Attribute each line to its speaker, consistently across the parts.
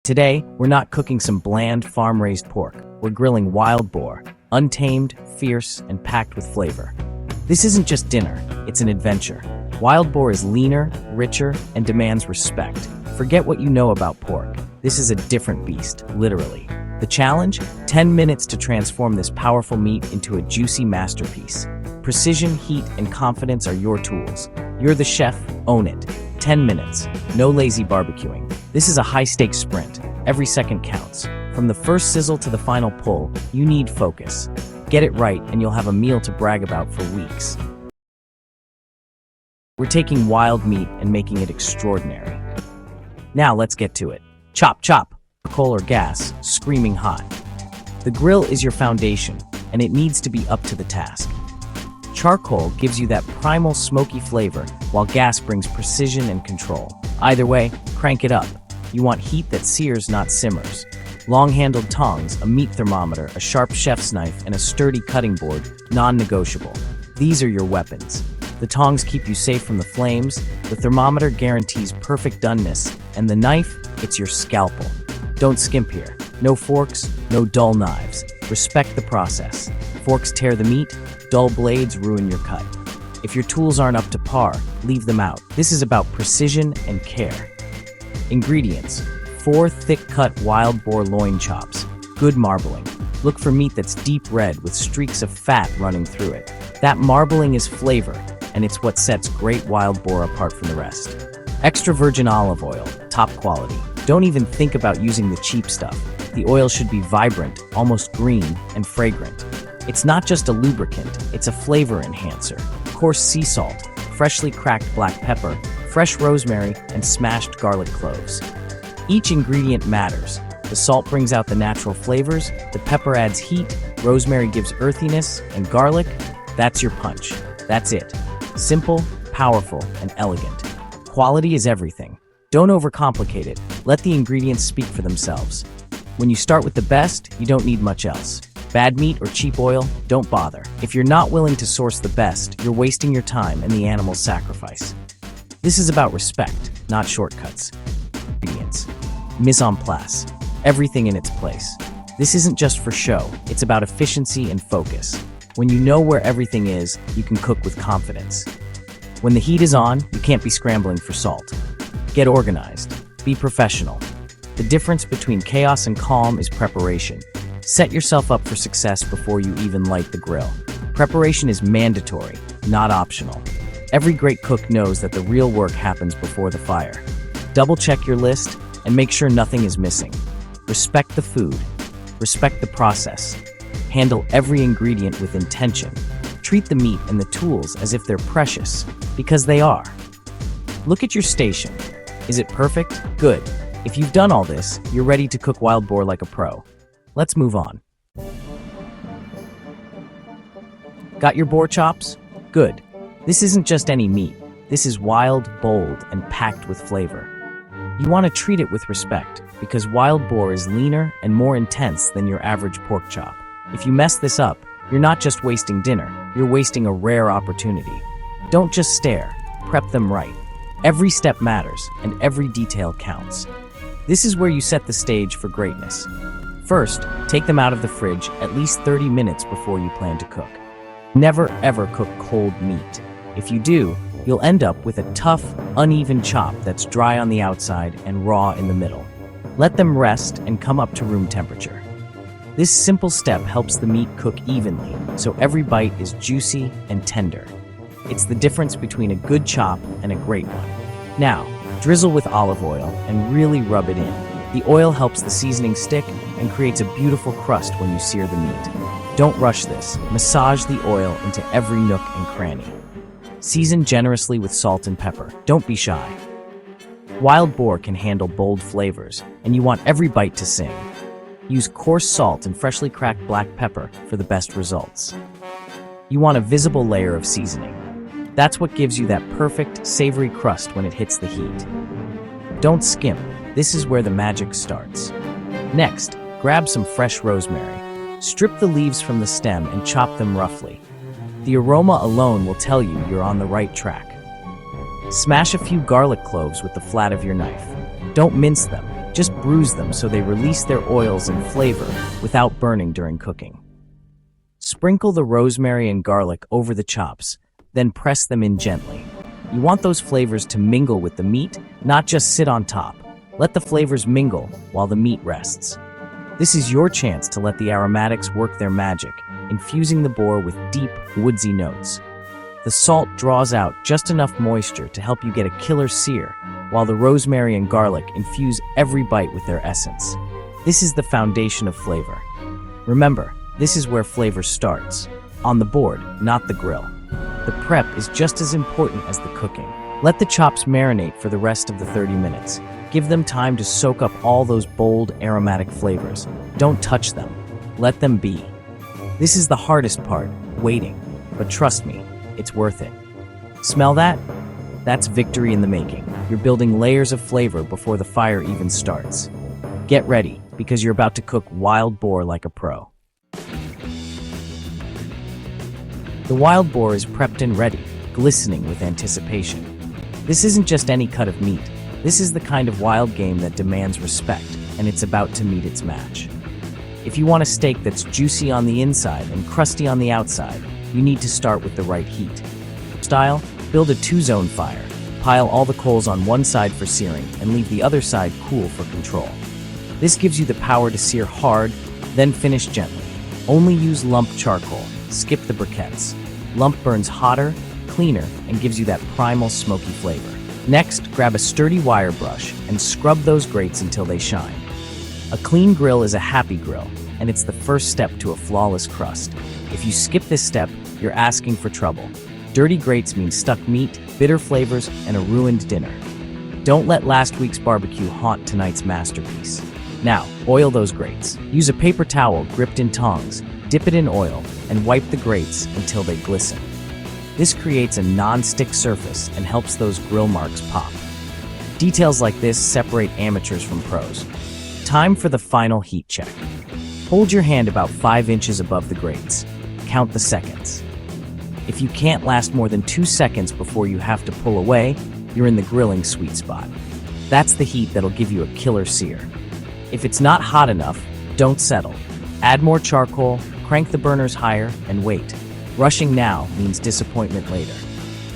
Speaker 1: Today, we're not cooking some bland, farm-raised pork. We're grilling wild boar, untamed, fierce, and packed with flavor. This isn't just dinner, it's an adventure. Wild boar is leaner, richer, and demands respect. Forget what you know about pork. This is a different beast, literally. The challenge? 10 minutes to transform this powerful meat into a juicy masterpiece. Precision, heat, and confidence are your tools. You're the chef, own it. 10 minutes. No lazy barbecuing. This is a high-stakes sprint. Every second counts. From the first sizzle to the final pull, you need focus. Get it right and you'll have a meal to brag about for weeks. We're taking wild meat and making it extraordinary. Now let's get to it. Chop, chop. Coal or gas, screaming hot. The grill is your foundation, and it needs to be up to the task. Charcoal gives you that primal smoky flavor, while gas brings precision and control. Either way, crank it up. You want heat that sears, not simmers. Long-handled tongs, a meat thermometer, a sharp chef's knife, and a sturdy cutting board, non-negotiable. These are your weapons. The tongs keep you safe from the flames, the thermometer guarantees perfect doneness, and the knife, it's your scalpel. Don't skimp here. No forks, no dull knives. Respect the process. Forks tear the meat, dull blades ruin your cut. If your tools aren't up to par, leave them out. This is about precision and care. Ingredients: 4 thick-cut wild boar loin chops. Good marbling. Look for meat that's deep red with streaks of fat running through it. That marbling is flavor, and it's what sets great wild boar apart from the rest. Extra virgin olive oil, top quality. Don't even think about using the cheap stuff. The oil should be vibrant, almost green, and fragrant. It's not just a lubricant, it's a flavor enhancer. Coarse sea salt, freshly cracked black pepper, fresh rosemary, and smashed garlic cloves. Each ingredient matters. The salt brings out the natural flavors, the pepper adds heat, rosemary gives earthiness, and garlic, that's your punch. That's it. Simple, powerful, and elegant. Quality is everything. Don't overcomplicate it. Let the ingredients speak for themselves. When you start with the best, you don't need much else. Bad meat or cheap oil, don't bother. If you're not willing to source the best, you're wasting your time and the animal's sacrifice. This is about respect, not shortcuts. Ingredients. Mise en place. Everything in its place. This isn't just for show, it's about efficiency and focus. When you know where everything is, you can cook with confidence. When the heat is on, you can't be scrambling for salt. Get organized. Be professional. The difference between chaos and calm is preparation. Set yourself up for success before you even light the grill. Preparation is mandatory, not optional. Every great cook knows that the real work happens before the fire. Double-check your list and make sure nothing is missing. Respect the food. Respect the process. Handle every ingredient with intention. Treat the meat and the tools as if they're precious, because they are. Look at your station. Is it perfect? Good. If you've done all this, you're ready to cook wild boar like a pro. Let's move on. Got your boar chops? Good. This isn't just any meat. This is wild, bold, and packed with flavor. You want to treat it with respect, because wild boar is leaner and more intense than your average pork chop. If you mess this up, you're not just wasting dinner, you're wasting a rare opportunity. Don't just stare, prep them right. Every step matters, and every detail counts. This is where you set the stage for greatness. First, take them out of the fridge at least 30 minutes before you plan to cook. Never ever cook cold meat. If you do, you'll end up with a tough, uneven chop that's dry on the outside and raw in the middle. Let them rest and come up to room temperature. This simple step helps the meat cook evenly, so every bite is juicy and tender. It's the difference between a good chop and a great one. Now, drizzle with olive oil and really rub it in. The oil helps the seasoning stick and creates a beautiful crust when you sear the meat. Don't rush this. Massage the oil into every nook and cranny. Season generously with salt and pepper. Don't be shy. Wild boar can handle bold flavors, and you want every bite to sing. Use coarse salt and freshly cracked black pepper for the best results. You want a visible layer of seasoning. That's what gives you that perfect, savory crust when it hits the heat. Don't skimp. This is where the magic starts. Next, grab some fresh rosemary. Strip the leaves from the stem and chop them roughly. The aroma alone will tell you you're on the right track. Smash a few garlic cloves with the flat of your knife. Don't mince them, Just bruise them so they release their oils and flavor without burning during cooking. Sprinkle the rosemary and garlic over the chops, then press them in gently. You want those flavors to mingle with the meat, not just sit on top. Let the flavors mingle while the meat rests. This is your chance to let the aromatics work their magic, infusing the boar with deep, woodsy notes. The salt draws out just enough moisture to help you get a killer sear, while the rosemary and garlic infuse every bite with their essence. This is the foundation of flavor. Remember, this is where flavor starts, on the board, not the grill. The prep is just as important as the cooking. Let the chops marinate for the rest of the 30 minutes. Give them time to soak up all those bold, aromatic flavors. Don't touch them. Let them be. This is the hardest part, waiting. But trust me, it's worth it. Smell that? That's victory in the making. You're building layers of flavor before the fire even starts. Get ready, because you're about to cook wild boar like a pro. The wild boar is prepped and ready, glistening with anticipation. This isn't just any cut of meat. This is the kind of wild game that demands respect, and it's about to meet its match. If you want a steak that's juicy on the inside and crusty on the outside, you need to start with the right heat. Style: build a 2-zone fire. Pile all the coals on one side for searing and leave the other side cool for control. This gives you the power to sear hard, then finish gently. Only use lump charcoal. Skip the briquettes. Lump burns hotter, cleaner, and gives you that primal smoky flavor. Next, grab a sturdy wire brush and scrub those grates until they shine. A clean grill is a happy grill, and it's the first step to a flawless crust. If you skip this step, you're asking for trouble. Dirty grates mean stuck meat, bitter flavors, and a ruined dinner. Don't let last week's barbecue haunt tonight's masterpiece. Now, oil those grates. Use a paper towel gripped in tongs, dip it in oil, and wipe the grates until they glisten. This creates a non-stick surface and helps those grill marks pop. Details like this separate amateurs from pros. Time for the final heat check. Hold your hand about 5 inches above the grates. Count the seconds. If you can't last more than 2 seconds before you have to pull away, you're in the grilling sweet spot. That's the heat that'll give you a killer sear. If it's not hot enough, don't settle. Add more charcoal, crank the burners higher, and wait. Rushing now means disappointment later.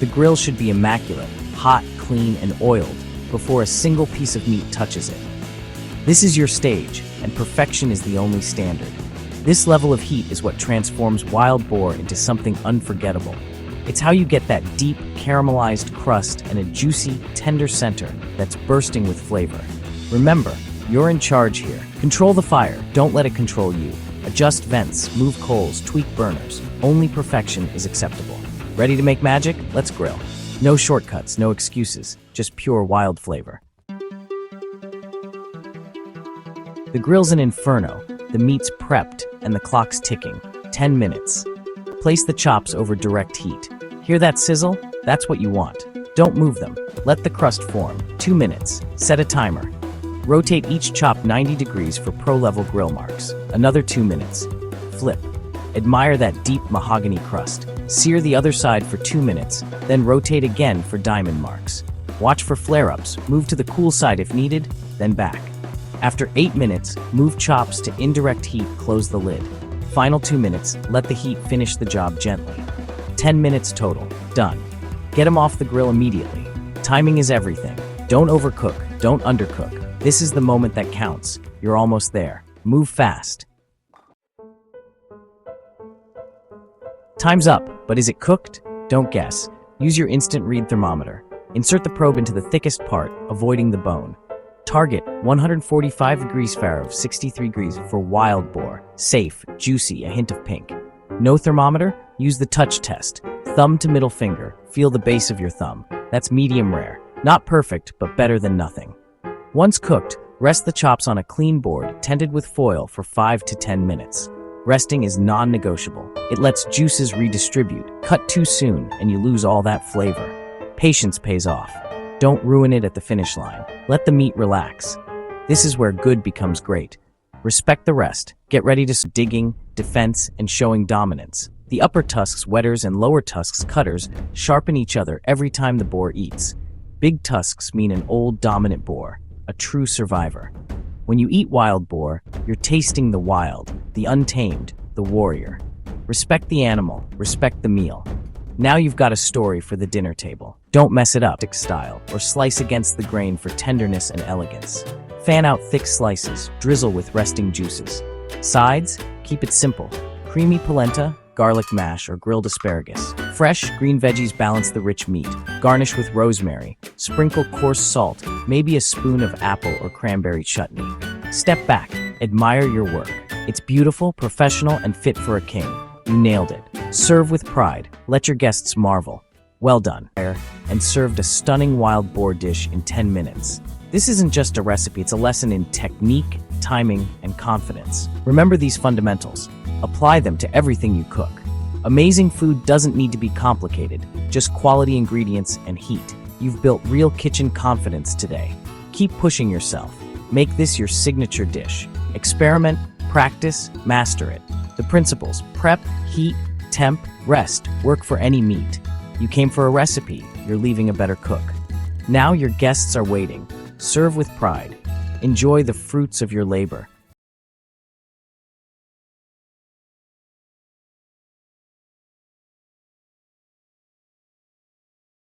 Speaker 1: The grill should be immaculate, hot, clean, and oiled before a single piece of meat touches it. This is your stage, and perfection is the only standard. This level of heat is what transforms wild boar into something unforgettable. It's how you get that deep, caramelized crust and a juicy, tender center that's bursting with flavor. Remember, you're in charge here. Control the fire, don't let it control you. Adjust vents, move coals, tweak burners. Only perfection is acceptable. Ready to make magic? Let's grill. No shortcuts, no excuses, just pure wild flavor. The grill's an inferno. The meat's prepped and the clock's ticking. 10 minutes. Place the chops over direct heat. Hear that sizzle? That's what you want. Don't move them. Let the crust form. 2 minutes. Set a timer. Rotate each chop 90 degrees for pro-level grill marks. Another 2 minutes. Flip. Admire that deep mahogany crust. Sear the other side for 2 minutes, then rotate again for diamond marks. Watch for flare-ups. Move to the cool side if needed, then back. After 8 minutes, move chops to indirect heat, close the lid. Final 2 minutes, let the heat finish the job gently. 10 minutes total. Done. Get them off the grill immediately. Timing is everything. Don't overcook, don't undercook. This is the moment that counts. You're almost there. Move fast. Time's up, but is it cooked? Don't guess. Use your instant read thermometer. Insert the probe into the thickest part, avoiding the bone. Target 145 degrees Fahrenheit, 63 degrees for wild boar. Safe, juicy, a hint of pink. No thermometer? Use the touch test. Thumb to middle finger. Feel the base of your thumb. That's medium rare. Not perfect, but better than nothing. Once cooked, rest the chops on a clean board, tended with foil for 5 to 10 minutes. Resting is non-negotiable. It lets juices redistribute. Cut too soon, and you lose all that flavor. Patience pays off. Don't ruin it at the finish line. Let the meat relax. This is where good becomes great. Respect the rest. Get ready to digging, defense, and showing dominance. The upper tusks, wetters, and lower tusks, cutters, sharpen each other every time the boar eats. Big tusks mean an old, dominant boar, a true survivor. When you eat wild boar, you're tasting the wild, the untamed, the warrior. Respect the animal, respect the meal. Now you've got a story for the dinner table. Don't mess it up, style, or slice against the grain for tenderness and elegance. Fan out thick slices, drizzle with resting juices. Sides, keep it simple. Creamy polenta, garlic mash, or grilled asparagus. Fresh, green veggies balance the rich meat. Garnish with rosemary. Sprinkle coarse salt, maybe a spoon of apple or cranberry chutney. Step back, admire your work. It's beautiful, professional, and fit for a king. You nailed it. Serve with pride. Let your guests marvel. Well done. And served a stunning wild boar dish in 10 minutes. This isn't just a recipe, it's a lesson in technique, timing, and confidence. Remember these fundamentals. Apply them to everything you cook. Amazing food doesn't need to be complicated, just quality ingredients and heat. You've built real kitchen confidence today. Keep pushing yourself. Make this your signature dish. Experiment, practice, master it. The principles: prep, heat, temp, rest, work for any meat. You came for a recipe, you're leaving a better cook. Now your guests are waiting. Serve with pride. Enjoy the fruits of your labor.